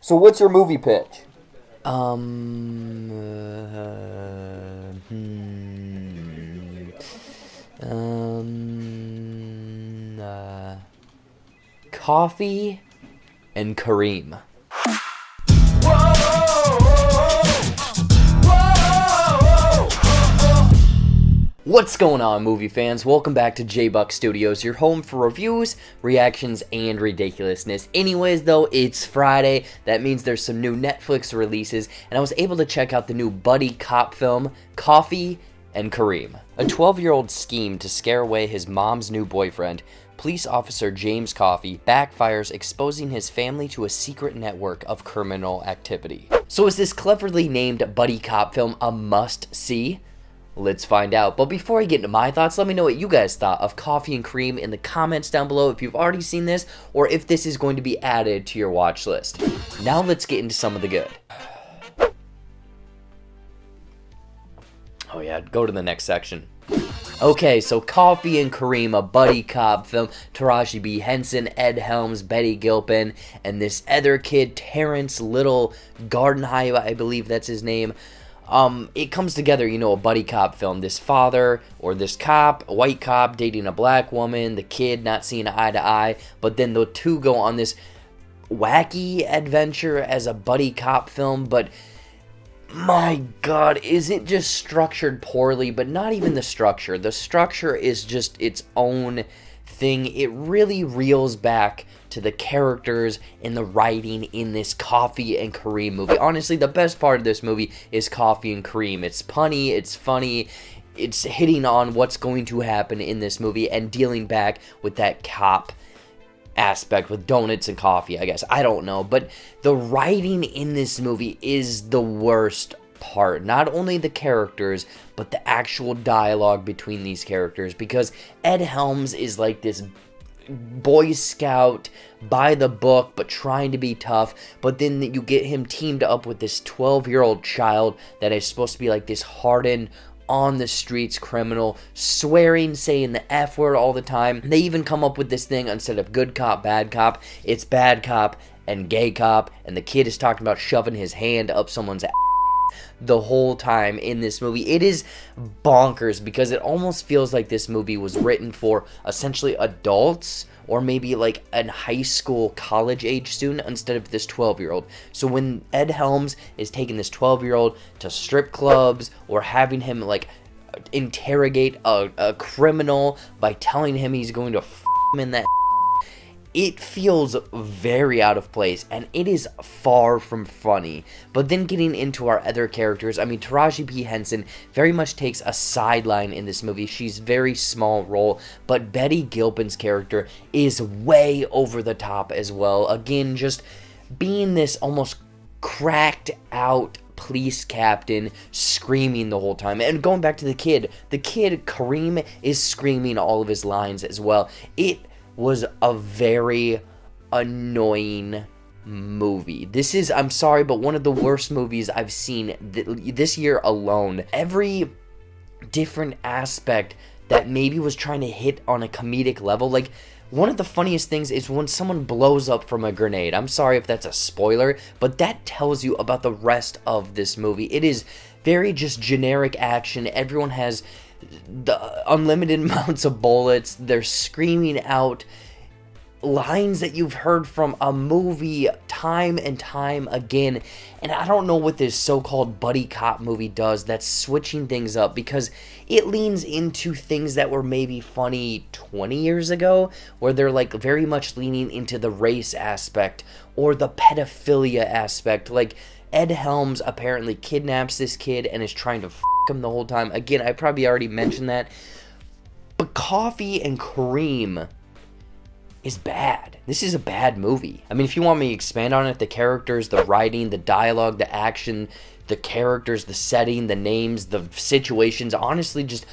So what's your movie pitch? Uh, Coffee and Kareem. What's going on, movie fans? Welcome back to JBuck Studios, your home for reviews, reactions, and ridiculousness. Anyways, though, it's Friday. That means there's some new Netflix releases, and I was able to check out the new buddy cop film, Coffee and Kareem. A 12-year-old scheme to scare away his mom's new boyfriend, police officer James Coffee, backfires, exposing his family to a secret network of criminal activity. So is this cleverly named buddy cop film a must-see? Let's find out. But before I get into my thoughts, let me know what you guys thought of Coffee and Kareem in the comments down below if you've already seen this or if this is going to be added to your watch list. Now let's get into some of the good. Oh yeah, go to the next section. Okay, so Coffee and Kareem, a buddy cop film. Taraji P, Henson, Ed Helms, Betty Gilpin, and this other kid, Terrence Little Gardenhigh, I believe that's his name. It comes together, you know, a buddy cop film. This father, or this cop, a white cop, dating a black woman, the kid not seeing eye to eye, but then the two go on this wacky adventure as a buddy cop film, but my god, is it just structured poorly? But not even the structure. The structure is just its own thing. It really reels back to the characters and the writing in this Coffee and Kareem movie. Honestly, the best part of this movie is Coffee and Kareem. It's punny, it's funny, it's hitting on what's going to happen in this movie and dealing back with that cop aspect with donuts and coffee, I guess. I don't know, but the writing in this movie is the worst part. Not only the characters, but the actual dialogue between these characters, because Ed Helms is like this Boy Scout by the book but trying to be tough, but then you get him teamed up with this 12-year-old child that is supposed to be like this hardened on the streets criminal, swearing, saying the F word all the time. They even come up with this thing, instead of good cop, bad cop, it's bad cop and gay cop, and the kid is talking about shoving his hand up someone's ass the whole time in this movie. It is bonkers because it almost feels like this movie was written for essentially adults, or maybe like a high school, college age student instead of this 12-year-old. So when Ed Helms is taking this 12-year-old to strip clubs, or having him like interrogate a criminal by telling him he's going to f him in that, it feels very out of place, and it is far from funny. But then getting into our other characters, I mean, Taraji P. Henson very much takes a sideline in this movie. She's very small role, but Betty Gilpin's character is way over the top as well. Again, just being this almost cracked out police captain screaming the whole time. And going back to the kid, Kareem, is screaming all of his lines as well. It was a very annoying movie. This is, I'm sorry, but one of the worst movies I've seen this year alone. Every different aspect that maybe was trying to hit on a comedic level, like one of the funniest things is when someone blows up from a grenade. I'm sorry if that's a spoiler, but that tells you about the rest of this movie. It is very just generic action. Everyone has the unlimited amounts of bullets. They're screaming out lines that you've heard from a movie time and time again. And I don't know what this so-called buddy cop movie does that's switching things up, because it leans into things that were maybe funny 20 years ago, where they're like very much leaning into the race aspect or the pedophilia aspect. Like Ed Helms apparently kidnaps this kid and is trying to f him the whole time. Again, I probably already mentioned that. But Coffee and Kareem is bad. This is a bad movie. I mean, if you want me to expand on it, the characters, the writing, the dialogue, the action, the characters, the setting, the names, the situations, honestly, just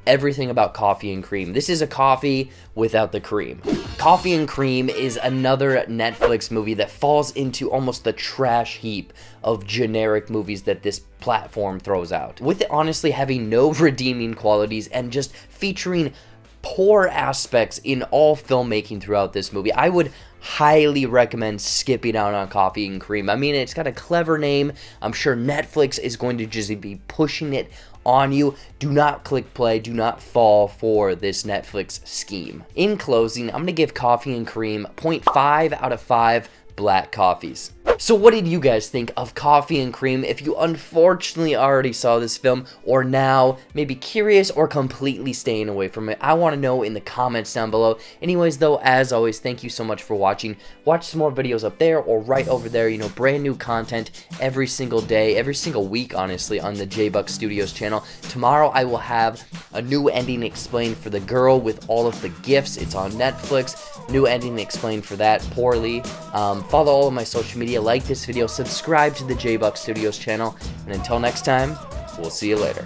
everything about Coffee and Kareem. This is a coffee without the cream. Coffee and Kareem is another Netflix movie that falls into almost the trash heap of generic movies that this platform throws out, with it honestly having no redeeming qualities and just featuring poor aspects in all filmmaking throughout this movie. I would highly recommend skipping out on Coffee and Kareem. I mean, it's got a clever name. I'm sure Netflix is going to just be pushing it on you. Do not click play. Do not fall for this Netflix scheme. In closing, I'm going to give Coffee and Kareem 0.5 out of 5 black coffees. So what did you guys think of Coffee and Kareem? If you unfortunately already saw this film, or now maybe curious or completely staying away from it, I want to know in the comments down below. Anyways though, as always, thank you so much for watching. Watch some more videos up there or right over there. You know, brand new content every single day, every single week, honestly, on the JBuck Studios channel. Tomorrow I will have a new ending explained for The Girl with all of the gifts. It's on Netflix. New ending explained for that poorly. Follow all of my social media, like this video, subscribe to the JBuck Studios channel, and until next time, we'll see you later.